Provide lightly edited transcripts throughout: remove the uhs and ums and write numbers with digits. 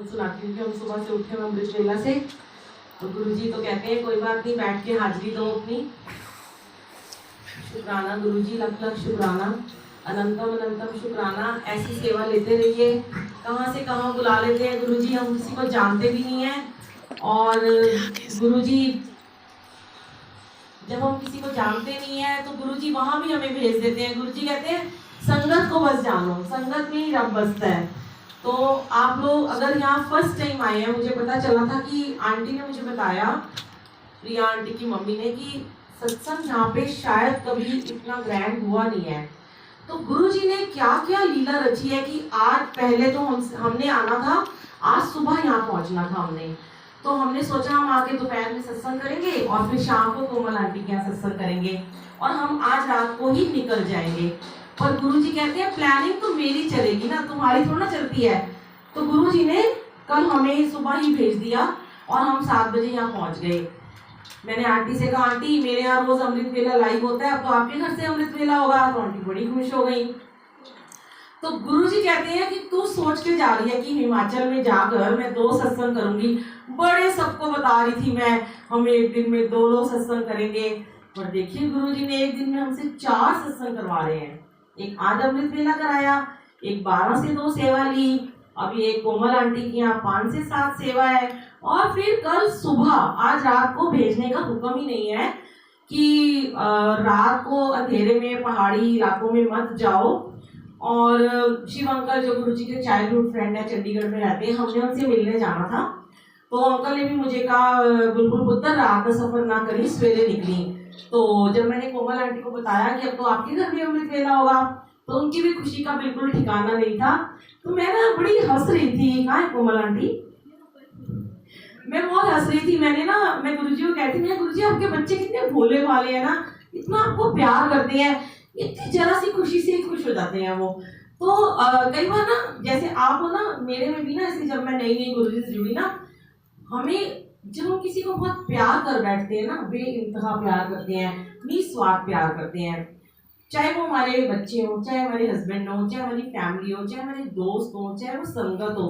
अमृत सुनाती हूँ कि हम सुबह से उठे हुए अमृत वेला से, तो गुरु जी तो कहते हैं कोई बात नहीं, बैठ के हाजिरी दो अपनी। शुक्राना गुरु जी, लख लख शुक्राना, अनंतम अनंतम शुक्राना। ऐसी सेवा लेते रहिए। कहाँ से कहाँ बुला लेते हैं गुरु जी, हम किसी को जानते भी नहीं है। और गुरु जी जब हम किसी को जानते नहीं है तो गुरु जी वहां भी हमें भेज देते हैं। गुरु जी कहते हैं संगत को बस जानो, संगत में ही रब बसता है। तो आप लोग अगर यहाँ फर्स्ट टाइम आए हैं, मुझे पता चला था कि आंटी ने मुझे बताया, प्रिया आंटी की मम्मी ने, कि सत्संग यहाँ पे शायद कभी इतना ग्रैंड हुआ नहीं है। तो गुरु जी ने क्या क्या लीला रची है कि आज पहले तो हमने आना था, आज सुबह यहाँ पहुंचना था हमने। तो हमने सोचा हम आके दोपहर में सत्संग करेंगे और फिर शाम को कोमल आंटी के यहाँ सत्संग करेंगे और हम आज रात को ही निकल जाएंगे। और गुरुजी कहते हैं प्लानिंग तो मेरी चलेगी ना, तुम्हारी थोड़ा ना चलती है। तो गुरुजी ने कल हमें सुबह ही भेज दिया और हम 7 बजे यहाँ पहुँच गए। मैंने आंटी से कहा आंटी मेरे यहाँ रोज अमृत वेला लाइव होता है, अब तो आपके घर से अमृत वेला होगा। तो आंटी बड़ी खुश हो गई। तो गुरुजी कहते हैं कि तू सोच के जा रही है कि हिमाचल में जाकर मैं 2 सत्संग करूंगी, बड़े सबको बता रही थी मैं हम एक दिन में 2 सत्संग करेंगे। पर देखिए गुरुजी ने एक दिन में हमसे 4 सत्संग करवा रहे हैं। एक आज अमृत वेला कराया, एक 12 से 2 सेवा ली, अभी एक कोमल आंटी की यहाँ 5 से 7 सेवा है, और फिर कल सुबह आज रात को भेजने का हुक्म ही नहीं है कि रात को अंधेरे में पहाड़ी इलाकों में मत जाओ। और शिव अंकल जो गुरुजी के चाइल्डहुड फ्रेंड है, चंडीगढ़ में रहते हैं, हमने उनसे मिलने जाना था। तो अंकल ने भी मुझे कहा बिल्कुल पुत्र रात का सफर ना करी, सवेरे निकली। तो जब मैंने कोमल आंटी को बताया कि अब तो आपके घर में अमृत वेला होगा, तो उनकी भी खुशी का बिल्कुल ठिकाना नहीं था। तो मैं ना बड़ी हंस रही थी। कहाँ है कोमल आंटी? मैं बहुत हंस रही थी। मैं गुरुजी को कहती मैं गुरुजी आपके बच्चे कितने भोले भाले हैं ना, इतना आपको प्यार करते हैं, इतनी जरा सी खुशी से खुश हो जाते हैं वो। तो कई बार ना जैसे आप हो ना, मेरे में भी ना, ऐसे जब मैं नई नई गुरुजी से जुड़ी ना, हमें जब हम किसी को बहुत प्यार कर बैठते हैं ना, बेइंतहा प्यार करते हैं, निस्वार्थ प्यार करते हैं, चाहे वो हमारे बच्चे हो, चाहे हमारे हस्बैंड हो, चाहे हमारी फैमिली हो, चाहे हमारे दोस्त हो, चाहे वो संगत हो,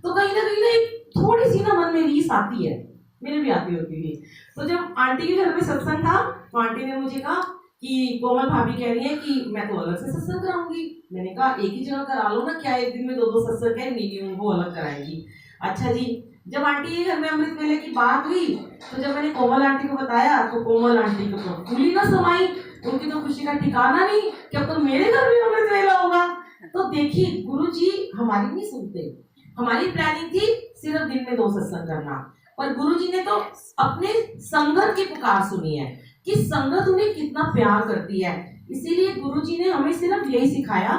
तो कहीं ना एक थोड़ी सी ना मन में रीस आती है। मेरे भी आती होती थी। तो जब आंटी के घर में सत्संग था तो आंटी ने मुझे कहा कि कोमल भाभी कह रही है कि मैं तो अलग से सत्संग कराऊंगी। मैंने कहा एक ही जगह करा लो ना, क्या एक दिन में 2 सत्संग करेंगी, उनको अलग कराएंगी। अच्छा जी, जब आंटी के घर में अमृत वेले की बात हुई तो जब मैंने कोमल आंटी को बताया तो कोमल आंटी को तो फूली ना समाई, उनकी तो खुशी का ठिकाना नहीं कि अब तो मेरे घर में अमृत वेला होगा। तो देखिए गुरुजी हमारी नहीं सुनते। हमारी प्लानिंग थी सिर्फ दिन में 2 सत्संग करना, पर गुरुजी ने तो अपने संगत की पुकार सुनी है कि संगत उन्हें कितना प्यार करती है। इसीलिए गुरुजी ने हमें सिर्फ यही सिखाया,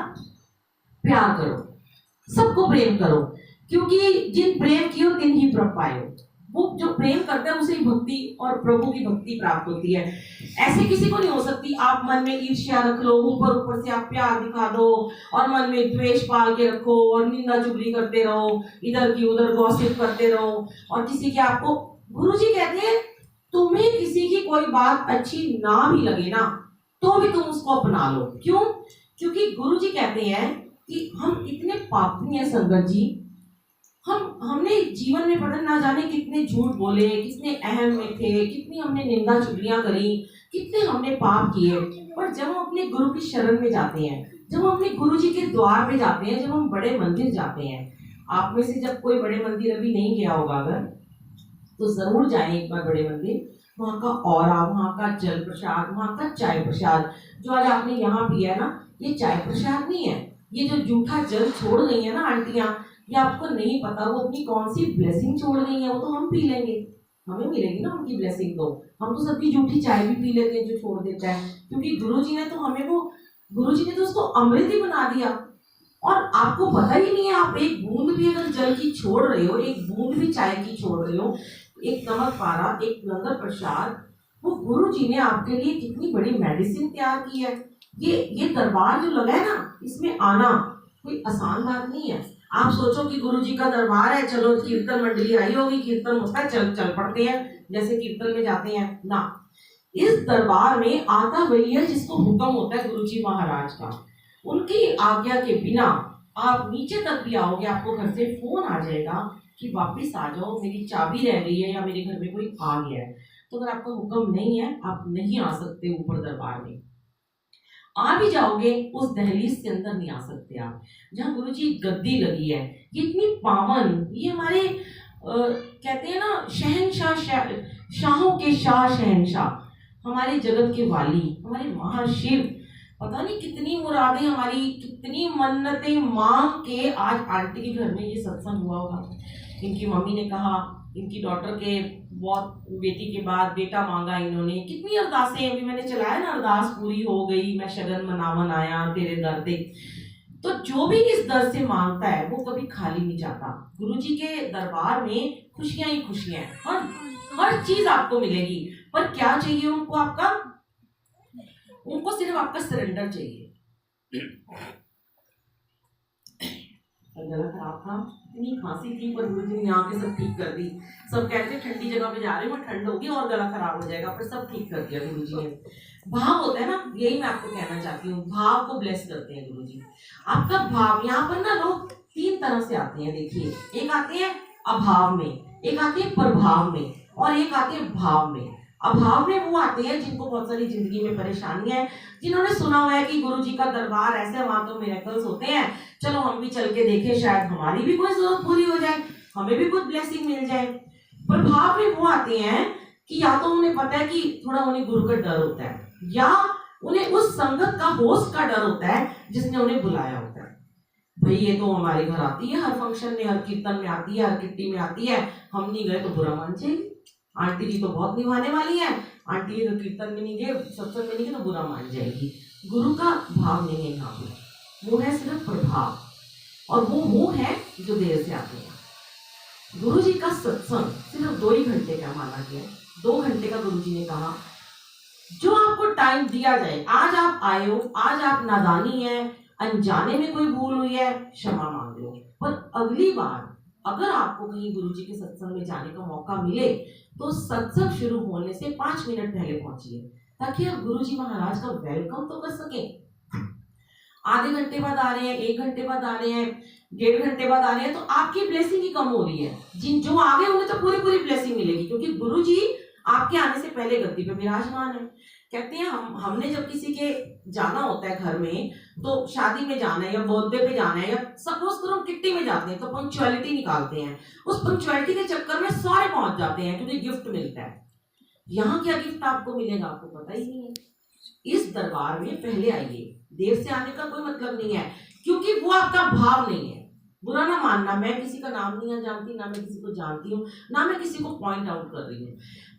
प्यार करो, सबको प्रेम करो, क्योंकि जिन प्रेम कियो तिन ही प्रभ पायो। वो जो प्रेम करता है उसे ही भक्ति और प्रभु की भक्ति प्राप्त होती है। ऐसे किसी को नहीं हो सकती। आप मन में ईर्ष्या रख लो, ऊपर ऊपर से आप प्यार दिखा दो और मन में द्वेष पाल के रखो और निंदा चुगली करते रहो, इधर की उधर गॉसिप करते रहो, और किसी के आपको, गुरुजी कहते हैं तुम्हें किसी की कोई बात अच्छी ना भी लगे ना, तो भी तुम उसको अपना लो। क्यों? क्योंकि गुरुजी कहते हैं कि हम इतने पापी हैं संगत जी, हमने जीवन में पता ना जाने कितने झूठ बोले, कितने अहम में थे, कितनी हमने निंदा चुगलियां करी, कितने हमने पाप किए। पर जब हम अपने गुरु की शरण में जाते हैं, जब हम अपने गुरु जी के द्वार पे जाते हैं, जब हम बड़े मंदिर जाते हैं, आप में से जब कोई बड़े मंदिर अभी नहीं गया होगा अगर, तो जरूर जाएं एक बार बड़े मंदिर। वहाँ का औरा, वहाँ का जल प्रसाद, वहाँ का चाय प्रसाद, जो आज आपने यहाँ पिया है ना, ये चाय प्रसाद नहीं है। ये जो जूठा जल छोड़ गई है ना आंटियाँ, ये आपको नहीं पता वो अपनी कौन सी ब्लेसिंग छोड़ गई है। वो तो हम पी लेंगे, हमें मिलेगी ना उनकी ब्लेसिंग। तो हम तो सबकी जूठी चाय भी पी लेते हैं जो छोड़ देता है, क्योंकि गुरुजी ने तो हमें वो, गुरुजी ने तो उसको अमृत ही बना दिया। और आपको पता ही नहीं है, आप एक बूंद भी अगर जल की छोड़ रहे हो, एक बूंद भी चाय की छोड़ रहे हो, एक नमक पारा, एक लंगर प्रसाद, वो गुरुजी ने आपके लिए कितनी बड़ी मेडिसिन तैयार की है। ये दरबार जो लगा है ना, इसमें आना कोई आसान बात नहीं है। आप सोचो कि गुरुजी का दरबार है, चलो कीर्तन मंडली आई होगी, कीर्तन होता है, चल पड़ते हैं जैसे कीर्तन में जाते हैं ना। इस दरबार में आता वही है जिसको हुक्म होता है गुरुजी महाराज का। उनकी आज्ञा के बिना आप नीचे तक भी आओगे, आपको घर से फोन आ जाएगा कि वापस आ जाओ, मेरी चाबी रह गई है या मेरे घर में कोई आ गया है। तो अगर आपका हुक्म नहीं है, आप नहीं आ सकते ऊपर दरबार में। आ भी जाओगे, उस दहलीज से अंदर नहीं आ सकते आप, जहाँ गुरु जी गद्दी लगी है। ये इतनी पावन, ये हमारे कहते हैं ना शहनशाह, शाहों के शाह शहनशाह, हमारे जगत के वाली, हमारे महाशिव। पता नहीं कितनी मुरादें हमारी, कितनी मन्नतें मांग के आज आंटी के घर में ये सत्संग हुआ होगा। इनकी मम्मी ने कहा, इनकी डॉटर के बहुत बेटी के बाद बेटा मांगा इन्होंने, कितनी अरदासें अभी मैंने चलाया ना, अरदास पूरी हो गई, मैं शगन मनावन आया तेरे दर पे। तो जो भी इस दर से मांगता है वो कभी खाली नहीं जाता। गुरु जी के दरबार में खुशियां ही खुशियां हैं, हर चीज आपको मिलेगी। पर क्या चाहिए उनको? आपका, उनको सिर्फ आपका सरेंडर चाहिए। गला खराब था, इतनी खांसी थी, पर गुरु जी ने आके सब ठीक कर दी। सब कहते ठंडी जगह पे जा रहे हो, ठंड होगी और गला खराब हो जाएगा, पर सब ठीक कर दिया गुरु जी ने। भाव होता है ना, यही मैं आपको कहना चाहती हूँ, भाव को ब्लेस करते हैं गुरु जी। आपका भाव, यहाँ पर ना लोग तीन तरह से आते हैं। देखिए, एक आते हैं अभाव में, एक आते हैं प्रभाव में, और एक आते हैं भाव में। अभाव में वो आते हैं जिनको बहुत सारी जिंदगी में परेशानियां है, जिन्होंने सुना हुआ है कि गुरु जी का दरबार ऐसे, वहां तो मिरेकल्स होते हैं, चलो हम भी चल के देखें, शायद हमारी भी कोई जरूरत पूरी हो जाए, हमें भी कुछ ब्लेसिंग मिल जाए। प्रभाव में वो आते हैं कि या तो उन्हें पता है कि थोड़ा उन्हें गुरु का डर होता है, या उन्हें उस संगत का, होस्ट का डर होता है जिसने उन्हें बुलाया होता है। भाई ये तो हमारे घर आती है, हर फंक्शन में, हर कीर्तन में आती है, हर किट्टी में आती है, हम नहीं गए तो बुरा मान जाएगी। आंटी जी तो बहुत निभाने वाली है, आंटी जी तो कीर्तन में नहीं गए, सत्संग में नहीं गए तो बुरा मान जाएगी। गुरु का भाव नहीं है यहाँ पे, वो है सिर्फ प्रभाव, और वो है जो देर से आते हैं। गुरु जी का सत्संग सिर्फ 2 ही घंटे का माना गया, 2 घंटे का गुरु जी ने कहा। जो आपको टाइम दिया जाए, आज आप आए हो, आज आप नादानी है, अनजाने में कोई भूल हुई है, क्षमा मांग लो। पर अगली बार अगर आपको कहीं गुरु जी के सत्संग में जाने का मौका मिले तो सत्संग शुरू होने से 5 मिनट पहले पहुंचिए, ताकि आप गुरु जी महाराज का वेलकम तो कर सके। आधे घंटे बाद आ रहे हैं, 1 घंटे बाद आ रहे हैं, 1.5 घंटे बाद आ रहे हैं, तो आपकी ब्लेसिंग ही कम हो रही है। जिन जो आगे उन्हें तो पूरी पूरी ब्लेसिंग मिलेगी, क्योंकि गुरु जी आपके आने से पहले गद्दी पे विराजमान है। कहते हैं हमने जब किसी के जाना होता है घर में, तो शादी में जाना है या बर्थडे पे जाना है, या सपोज करो किट्टी में जाते हैं, तो पंक्चुअलिटी निकालते हैं। उस पंक्चुअलिटी के चक्कर में सारे पहुंच जाते हैं क्योंकि गिफ्ट मिलता है। यहाँ क्या गिफ्ट आपको मिलेगा आपको पता ही नहीं है। इस दरबार में पहले आइए, देर से आने का कोई मतलब नहीं है, क्योंकि वो आपका भाव नहीं है। बुरा ना मानना, मैं किसी का नाम नहीं जानती, ना मैं किसी को जानती हूँ, ना मैं किसी को पॉइंट आउट कर रही हूँ,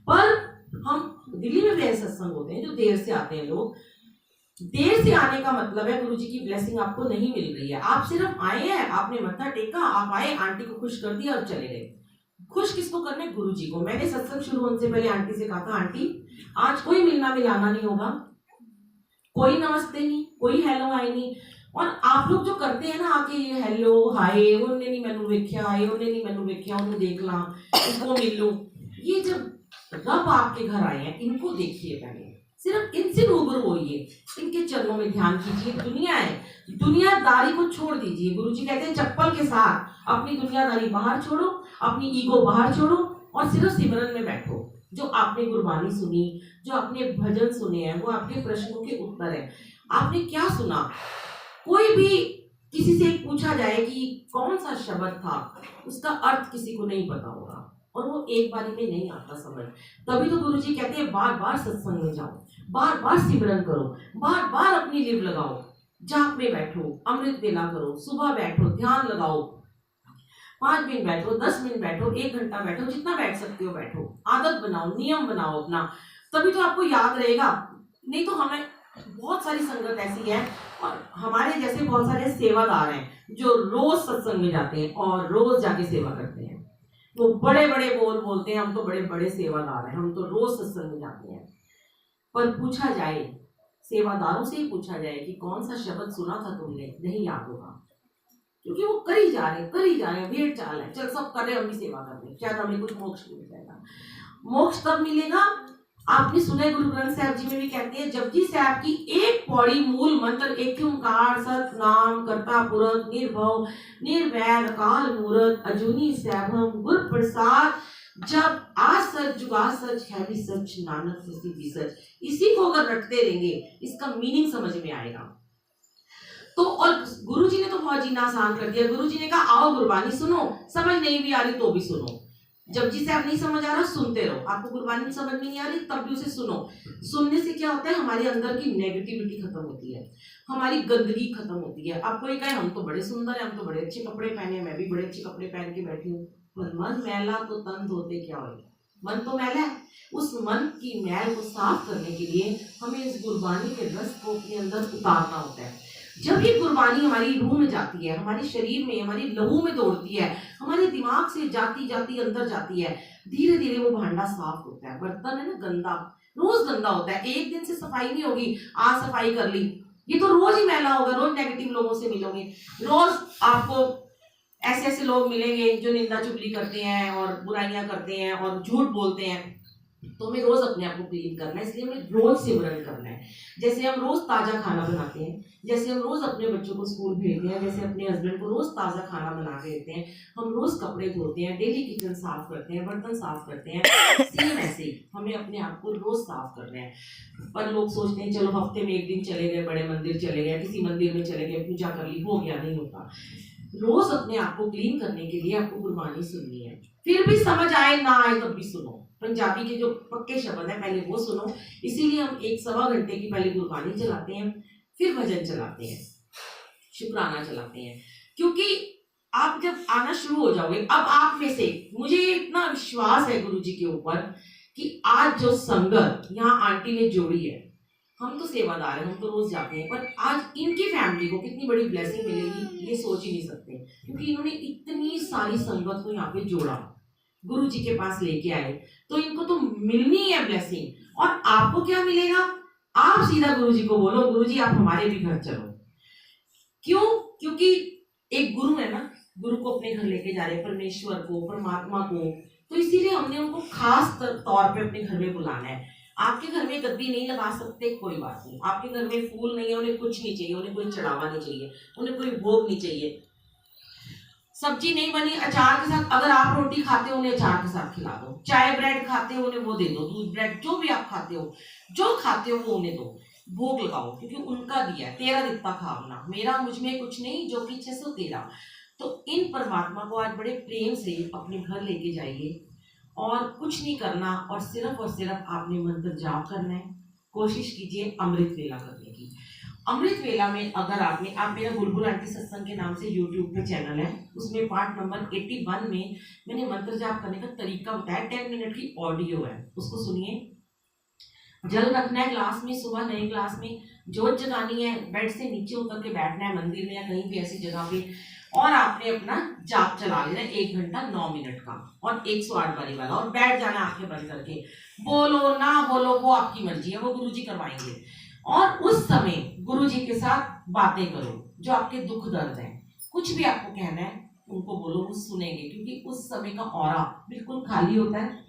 पर हम दिल्ली में भी सत्संग होते हैं जो देर से आते हैं लोग। देर से आने का मतलब है गुरु जी की ब्लेसिंग आपको नहीं मिल रही है। आप सिर्फ आए हैं, आपने मत्था टेका, आप आए, आंटी को खुश कर दिया और चले गए। खुश किसको करने? गुरु जी को। मैंने सत्संग शुरू होने से पहले आंटी से कहा था, आंटी आज कोई मिलना मिलाना नहीं होगा, कोई नमस्ते नहीं, कोई हेलो हाय नहीं। और आप लोग जो करते हैं ना आके, ये हेलो हाय, उन्हें नहीं मैनू वेख्या, उन्हें नहीं मैनू वेख्या, उन्हें देख ला, इसको मिल लो। ये जब रब आपके घर आए हैं, इनको देखिए पहले, सिर्फ इनसे रूबरू होइए, इनके चरणों में ध्यान कीजिए। दुनिया है, दुनियादारी को छोड़ दीजिए। गुरु जी कहते हैं चप्पल के साथ अपनी दुनियादारी बाहर छोड़ो, अपनी ईगो बाहर छोड़ो, और सिर्फ सिमरन में बैठो। जो आपने गुरबानी सुनी, जो आपने भजन सुने हैं, वो आपके प्रश्नों के उत्तर है। आपने क्या सुना? कोई भी किसी से पूछा जाए कि कौन सा शब्द था, उसका अर्थ किसी को नहीं पता होगा, और वो एक बारी में नहीं आता समझ। तभी तो गुरु जी कहते हैं बार बार सत्संग में जाओ, बार बार सिमरन करो, बार बार अपनी लिव लगाओ, जाप में बैठो, अमृत वेला करो, सुबह बैठो, ध्यान लगाओ, 5 मिनट बैठो, 10 मिनट बैठो, 1 घंटा बैठो, जितना बैठ सकते हो बैठो। आदत बनाओ, नियम बनाओ अपना, तभी तो आपको याद रहेगा। नहीं तो हमें बहुत सारी संगत ऐसी है, और हमारे जैसे बहुत सारे सेवादार हैं जो रोज सत्संग में जाते हैं और रोज जाके सेवा करते हैं। वो बड़े बड़े बोलते हैं, हम तो बड़े बड़े सेवादार हैं, हम तो रोज सत्संग में जाते हैं। पर पूछा जाए, सेवादारों से ही पूछा जाए कि कौन सा शब्द सुना था तुमने, नहीं याद होगा, क्योंकि वो करी जा रहे हैं, भेड़ चाल है, चल सब कर रहे, हम भी सेवा कर रहे हैं, शायद हमें कुछ मोक्ष मिल जाएगा। मोक्ष तब मिलेगा आपने सुना है गुरु ग्रंथ साहब जी में भी कहते हैं, जपजी साहब की एक पौड़ी मूल मंत्र एक ओंकार सतनाम करता पुरख निर्भव निर्वैर अकाल मूरत अजूनी सैभम गुर प्रसाद जब आज सच जुगा सच है भी सच नानक सच्ची भी सच। इसी को अगर रटते रहेंगे इसका मीनिंग समझ में आएगा। तो और गुरु जी ने तो बहुत जीना आसान कर दिया। गुरु जी ने कहा आओ गुरबानी सुनो, समझ नहीं भी आ रही तो भी सुनो। जपजी साहब नहीं समझ आ रहा सुनते रहो, आपको गुरबानी समझ में नहीं आ रही तब भी उसे सुनो। सुनने से क्या होता है, हमारे अंदर की नेगेटिविटी खत्म होती है, हमारी गंदगी खत्म होती है। अब कोई कहे हम तो बड़े सुंदर हैं, हम तो बड़े अच्छे कपड़े पहने, मैं भी बड़े अच्छे कपड़े पहन के बैठी हूँ, पर मन मैला तो तन धोते क्या होगा, मन तो मैला है। उस मन की मैल को साफ करने के लिए हमें इस गुरबानी के रस को अपने अंदर उतारना होता है। जब ये गुरबानी हमारी रूह में जाती है, हमारे शरीर में, हमारी लहू में दौड़ती है, हमारे दिमाग से जाती जाती अंदर जाती है, धीरे धीरे वो भांडा साफ होता है। बर्तन है ना गंदा, रोज गंदा होता है, एक दिन से सफाई नहीं होगी, आज सफाई कर ली, ये तो रोज ही मैला होगा। रोज नेगेटिव लोगों से मिलोगे, रोज आपको ऐसे ऐसे लोग मिलेंगे जो निंदा चुगली करते हैं और बुराइयां करते हैं और झूठ बोलते हैं। तो हमें रोज अपने आप को क्लीन करना है, इसलिए हमें रोज सिमरन करना है। जैसे हम रोज ताजा खाना बनाते हैं, जैसे हम रोज अपने बच्चों को स्कूल भेजते हैं, जैसे अपने हस्बैंड को रोज ताजा खाना बना के देते हैं, हम रोज कपड़े धोते हैं, डेली किचन साफ करते हैं, बर्तन साफ करते हैं, सेम ऐसे ही हमें अपने आप को रोज साफ करना है। पर लोग सोचते हैं चलो हफ्ते में एक दिन चले गए, बड़े मंदिर चले गए, किसी मंदिर में चले गए, पूजा कर ली, हो गया, नहीं होता। रोज अपने आप को क्लीन करने के लिए आपको गुरबानी सुननी है। फिर भी समझ आए ना आए तब भी सुनो, पंजाबी के जो पक्के शब्द है पहले वो सुनो। इसीलिए हम 1-1.25 घंटे की पहले गुरबानी चलाते हैं, फिर भजन चलाते हैं, शुक्राना चलाते हैं। क्योंकि आप जब आना शुरू हो जाओगे, अब आप में से मुझे इतना विश्वास है गुरु जी के ऊपर कि आज जो संगत यहाँ आंटी ने जोड़ी है, हम तो सेवादार हैं, हम तो रोज जाते हैं, पर आज इनकी फैमिली को कितनी बड़ी ब्लेसिंग मिलेगी ये सोच ही नहीं सकते। क्योंकि इन्होंने इतनी सारी संगत को यहाँ पे जोड़ा, गुरु जी के पास लेके आए, तो इनको तो मिलनी है ब्लेसिंग। और आपको क्या मिलेगा, आप सीधा गुरु जी को बोलो गुरु जी आप हमारे भी घर चलो। क्यों? क्योंकि एक गुरु है ना, गुरु को अपने घर लेके जा रहे हैं, परमेश्वर को, परमात्मा को, तो इसीलिए हमने उनको खास तौर पे अपने घर में बुलाना है। आपके घर में गद्दी नहीं लगा सकते, कोई बात नहीं, आपके घर में फूल नहीं है, उन्हें कुछ नहीं चाहिए, उन्हें कोई चढ़ावा नहीं चाहिए, उन्हें कोई भोग नहीं चाहिए, सब्जी नहीं बनी अचार के साथ, अगर आप रोटी खाते हो उन्हें अचार के साथ खिला दो, चाय ब्रेड खाते हो उन्हें वो दे दो, दूध ब्रेड जो भी आप खाते हो, जो खाते हो वो उन्हें दो, भोग लगाओ, क्योंकि उनका दिया, तेरा दिता खावना, मेरा मुझ में कुछ नहीं जो पीछे से तेरा। तो इन परमात्मा को आज बड़े प्रेम से अपने घर लेके जाइए और कुछ नहीं करना, और सिर्फ आपने मंत्र जाप करना है। कोशिश कीजिए अमृत वेला करने की। अमृत वेला में अगर आप मेरा बुलबुल आंटी सत्संग के नाम से यूट्यूब पे चैनल है, उसमें पार्ट नंबर 81 में मैंने मंत्र जाप करने का तरीका बताया, 10 मिनट की ऑडियो है, उसको सुनिए। जल रखना है ग्लास में, सुबह नए ग्लास में, जोत जगानी है, बेड से नीचे उतर के बैठना है मंदिर में या कहीं भी ऐसी जगह पे, और आपने अपना जाप चला लेना 1 घंटा 9 मिनट का और 108 बारी वाला, और बैठ जाना आंखें बंद करके, बोलो ना बोलो वो आपकी मर्जी है, वो गुरुजी करवाएंगे। और उस समय गुरुजी के साथ बातें करो, जो आपके दुख दर्द है, कुछ भी आपको कहना है उनको बोलो, वो सुनेंगे, क्योंकि उस समय का ऑरा बिल्कुल खाली होता है।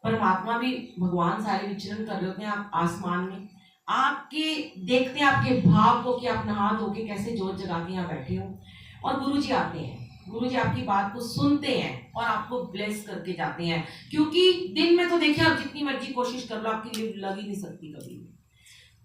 परमात्मा भी, भगवान सारे विचरण कर रहे होते हैं आप आसमान में, आपके देखते हैं आपके भाव को कि आप नहा धो के कैसे जोत जगा के यहाँ बैठे हो, और गुरुजी आते हैं, गुरुजी आपकी बात को सुनते हैं और आपको ब्लेस करके जाते हैं। क्योंकि दिन में तो देखिए आप जितनी मर्जी कोशिश कर लो, आपकी लिव लग ही नहीं सकती कभी।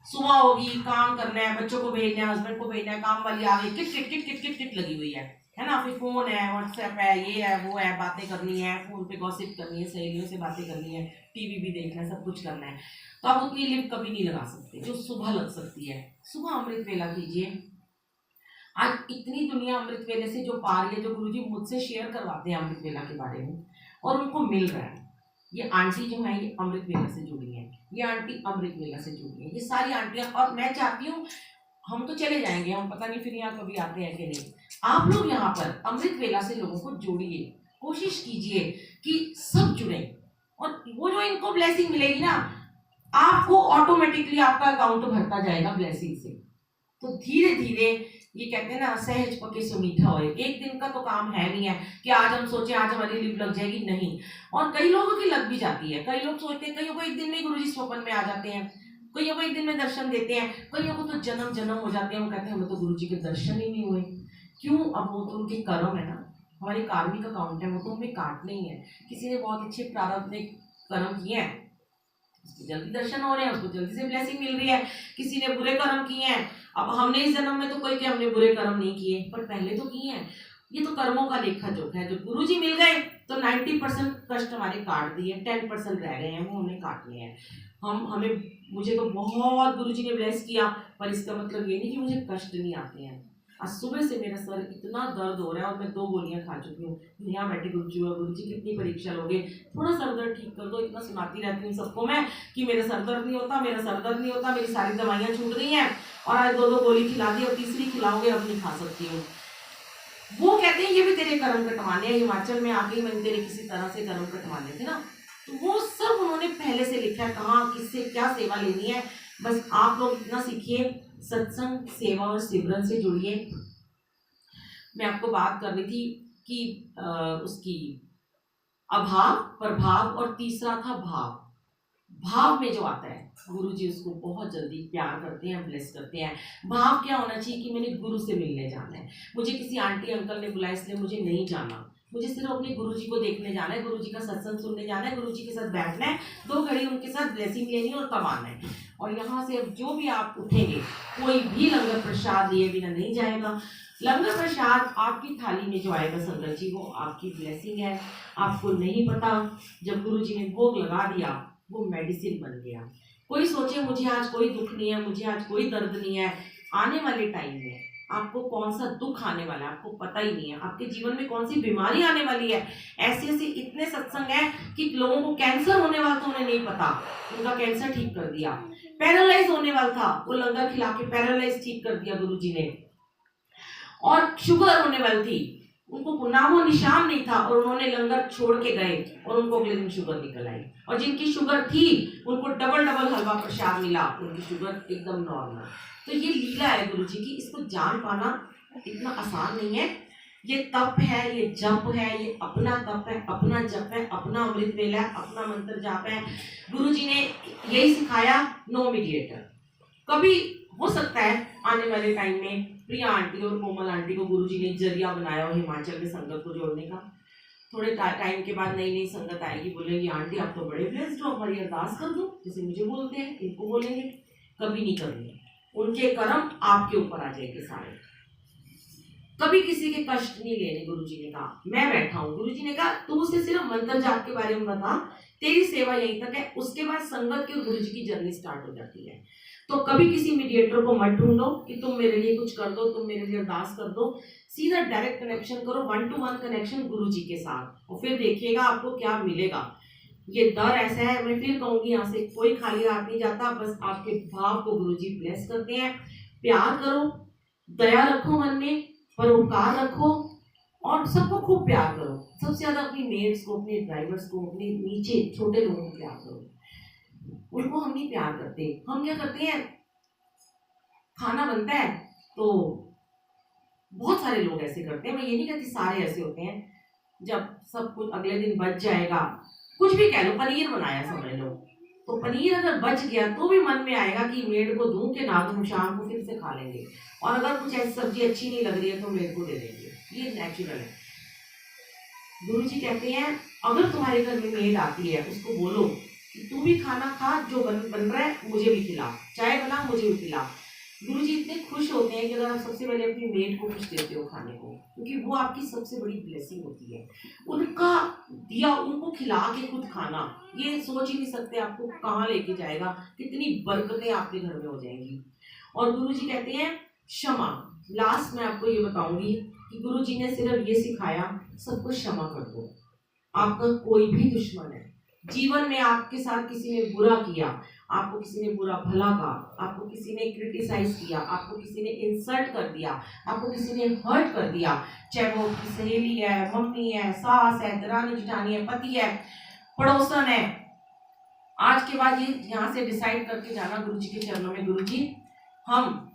सुबह होगी, काम करना है, बच्चों को भेजना है, हस्बैंड को भेजना है, काम वाली आ गई, kit kit kit kit kit kit लगी हुई है ना, फिर फोन है, व्हाट्सएप है, ये है वो है, बातें करनी है, फोन पे गॉसिप करनी है, सहेलियों से बातें करनी है, टीवी भी देखना है, सब कुछ करना है, तो आप उतनी लिव कभी नहीं लगा सकते जो सुबह लग सकती है। सुबह अमृत वेला कीजिए। आज इतनी दुनिया अमृत वेले से जो पा रही है, जो गुरुजी मुझसे शेयर करवाते हैं अमृत वेला के बारे में, और उनको मिल रहा है। ये आंटी जो है ये अमृत वेला से जुड़ी है, ये आंटी अमृत वेला से जुड़ी है, ये सारी आंटियां, और मैं चाहती हूँ हम तो चले जाएंगे, हम पता नहीं फिर यहाँ कभी आते हैं कि नहीं, आप लोग यहाँ पर अमृत वेला से लोगों को जोड़िए, कोशिश कीजिए कि सब जुड़े, और वो जो इनको ब्लेसिंग मिलेगी ना, आपको ऑटोमेटिकली आपका अकाउंट भरता जाएगा ब्लेसिंग से। तो धीरे धीरे ये कहते हैं ना, सहज पके सो मीठा होए। एक दिन का तो काम है नहीं है कि आज हम सोचे आज हमारी लिप लग जाएगी, नहीं। और कई लोगों की लग भी जाती है। कई लोग सोचते हैं, कईयों को एक दिन में गुरुजी स्वप्न में आ जाते हैं, कईयों को एक दिन में दर्शन देते हैं, कईयों को तो जन्म जन्म हो जाते हैं। वो कहते हैं हमें तो गुरुजी के दर्शन ही नहीं हुए। क्यों? अब वो तो उनके कर्म है ना, हमारे कार्मिक अकाउंट है, वो तो हमें काटने ही है। किसी ने बहुत अच्छे प्रारब्ध में कर्म किए हैं, उसको जल्दी दर्शन हो रहे हैं, उसको जल्दी से ब्लेसिंग मिल रही है। किसी ने बुरे कर्म किए हैं, अब हमने इस जन्म में तो कोई कि हमने बुरे कर्म नहीं किए, पर पहले तो किए हैं। ये तो कर्मों का लेखा जोखा है। जब गुरुजी मिल गए तो 90% कष्ट हमारे काट दिए, 10% रह गए हैं, वो हमने काटने हैं। हमें मुझे तो बहुत गुरुजी ने ब्लेस किया, पर इसका मतलब ये नहीं कि मुझे कष्ट नहीं आते हैं। आज सुबह से मेरा सर इतना दर्द हो रहा है और मैं 2 गोलियां खा चुकी हूँ। यहाँ बैठे गुरुजी कितनी परीक्षा लोगे, थोड़ा सर दर्द ठीक कर दो। इतना सुनाती रहती हूँ सबको मैं कि मेरा सर दर्द नहीं होता, मेरा सर दर्द नहीं होता, मेरी सारी दवाइयाँ छूट रही हैं, और आज 2 गोली खिला दी और तीसरी खिलाओगे, अब नहीं खा सकती हूँ। वो कहते हैं ये भी तेरे कर्म कटवाने हैं। हिमाचल में आके मैंने तेरे किसी तरह से कर्म कटवाने थे ना, तो वो सब उन्होंने पहले से लिखा है, कहाँ किससे क्या सेवा लेनी है। बस आप लोग इतना सीखिए, सत्संग, सेवा और सिमरन से जुड़िए। मैं आपको बात कर रही थी कि उसकी अभाव, प्रभाव और तीसरा था भाव। भाव में जो आता है, गुरुजी उसको बहुत जल्दी प्यार करते हैं, ब्लेस करते हैं। भाव क्या होना चाहिए कि मैंने गुरु से मिलने जाना है, मुझे किसी आंटी अंकल ने बुलाया इसलिए मुझे नहीं जाना, मुझे सिर्फ अपने गुरुजी को देखने जाना है, गुरुजी का सत्संग सुनने जाना है, गुरुजी के साथ बैठना है, 2 घड़ी उनके साथ ब्लेसिंग लेनी है और तब आना है। और यहाँ से अब जो भी आप उठेंगे, कोई भी लंगर प्रसाद लिए बिना नहीं जाएगा। लंगर प्रसाद आपकी थाली में जो आएगा संगत जी, वो आपकी ब्लेसिंग है। आपको नहीं पता, जब गुरुजी ने भोग लगा दिया वो मेडिसिन बन गया। कोई सोचे मुझे आज कोई दुख नहीं है, मुझे आज कोई दर्द नहीं है, आने वाले टाइम में आपको कौन सा दुख आने वाला है आपको पता ही नहीं है, आपके जीवन में कौन सी बीमारी आने वाली है। ऐसे ऐसे इतने सत्संग है कि लोगों को कैंसर होने वाला था, उन्हें नहीं पता, उनका कैंसर ठीक कर दिया। पैरालाइज होने वाला था, वो लंगर खिला के पैरालाइज ठीक कर दिया गुरुजी ने। और शुगर होने वाली थी, उनको नामो निशान नहीं था, और उन्होंने लंगर छोड़ के गए और उनको अगले दिन शुगर निकल आई। और जिनकी शुगर थी उनको डबल हलवा प्रसाद मिला, उनकी शुगर एकदम नॉर्मल। तो ये लीला है गुरुजी की, इसको जान पाना इतना आसान नहीं है। ये तप है, ये जप है, ये अपना तप है, अपना जप है, अपना अमृत वेला है, अपना मंत्र जाप है। गुरुजी ने यही सिखाया, नो मीडिएटर। कभी हो सकता है आने वाले टाइम में प्रिया आंटी और कोमल आंटी को गुरुजी ने जरिया बनाया और हिमाचल के संगत को जोड़ने का। थोड़े टाइम के बाद नई नई संगत आएगी, बोलेगी आंटी आप तो बड़े ब्लेस्ड हो, हमारी अरदास कर दो, जैसे मुझे बोलते हैं इनको बोलेंगे। कभी नहीं करेंगे, उनके कर्म आपके ऊपर आ जाएंगे सारे। कभी किसी के कष्ट नहीं लेने, गुरुजी ने कहा। मैं बैठा हूँ, गुरुजी ने कहा तू उसे सिर्फ मंत्र जाप के बारे में बता, तेरी सेवा यहीं तक है, उसके बाद संगत की और गुरुजी की जर्नी स्टार्ट हो जाती है। तो कभी किसी मीडिएटर को मत ढूंढो कि तुम मेरे लिए कुछ कर दो, तुम मेरे लिए अरदास कर दो। सीधा डायरेक्ट कनेक्शन करो, 1-to-1 कनेक्शन गुरुजी के साथ, और फिर देखिएगा आपको क्या मिलेगा। ये दर ऐसा है, मैं फिर कहूंगी, यहाँ से कोई खाली हाथ नहीं जाता, बस आपके भाव को गुरुजी ब्लेस करते हैं। प्यार करो, दया रखो मन में, परोपकार रखो, और सबको खूब प्यार करो। सबसे ज्यादा अपनी मेड्स को, अपने ड्राइवर्स को, अपने नीचे छोटे लोगों को प्यार करो। उनको हम नहीं प्यार करते। हम क्या करते हैं, खाना बनता है तो बहुत सारे लोग ऐसे करते हैं, मैं ये नहीं कहती सारे ऐसे होते हैं, जब सब कुछ अगले दिन बच जाएगा, कुछ भी कह लो, पनीर बनाया समझ लो, तो पनीर अगर बच गया तो भी मन में आएगा कि मेड को दूं कि ना दूं, शाम को फिर से खा लेंगे। और अगर कुछ ऐसी सब्जी अच्छी नहीं लग रही है तो मेड को दे देंगे, ये नेचुरल है। गुरुजी कहते हैं अगर तुम्हारे घर में मेड आती है, उसको बोलो कि तू भी खाना खा, जो बन रहा है मुझे भी खिला, चाय बना मुझे भी खिला। गुरुजी इतने खुश होते हैं कि अगर आप सबसे पहले अपनी मेड को कुछ देते हो खाने को, क्योंकि वो आपकी सबसे बड़ी ब्लेसिंग होती है। उनका दिया उनको खिला के खुद खाना, ये सोच ही नहीं सकते आपको कहाँ लेके जाएगा, कितनी बरकतें आपके घर में हो जाएंगी। और गुरुजी कहते हैं क्षमा। लास्ट में आपको ये बताऊंगी कि गुरुजी ने सिर्फ ये सिखाया, सबको क्षमा कर दो। आपका कोई भी दुश्मन है, जीवन में आपके साथ किसी ने बुरा किया, आपको किसी ने बुरा भला कहा, आपको किसी ने क्रिटिसाइज किया, आपको किसी ने इंसल्ट कर दिया, आपको किसी ने हर्ट कर दिया, चाहे वो आपकी सहेली है, मम्मी है, सास है, दरानी जेठानी है, पति है, पड़ोसन है, आज के बाद ये यहाँ से डिसाइड करके जाना गुरुजी के चरणों में, गुरुजी हम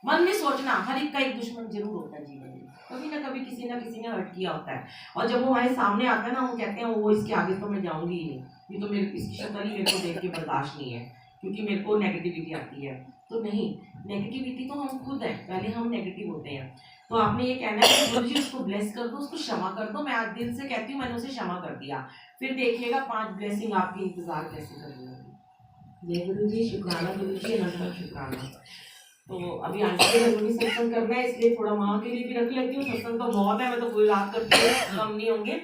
मन में सोचना, हर एक का एक दुश्मन जरूर होता है जीवन में, कभी ना कभी किसी ने हर्ट किया होता है, और जब वो हमारे सामने आता है ना, वो कहते हैं वो इसके आगे तो मैं जाऊंगी ही नहीं, ये तो मेरे इसकी शक्ल ही मेरे को देख के बर्दाश्त नहीं है, क्योंकि मेरे को नेगेटिविटी आती है। तो नहीं, नेगेटिविटी तो हम खुद हैं, पहले हम नेगेटिव होते हैं। तो आपने ये कहना है कि गुरु जी उसको ब्लेस कर दो, उसको क्षमा कर दो। मैं आज दिल से कहती हूँ मैंने उसे क्षमा कर दिया, फिर देखिएगा 5 ब्लेसिंग आपकी इंतजार कैसे कर रही होगी। जय गुरु जी, शुक्राना गुरु जी, अनंत शुक्राना। तो अभी आंटी के घर में भी सत्संग करना है, इसलिए थोड़ा वहाँ के लिए भी रख लेती हूँ। सत्संग तो बहुत है, मैं तो पूरी रात करती हूँ, कम नहीं होंगे।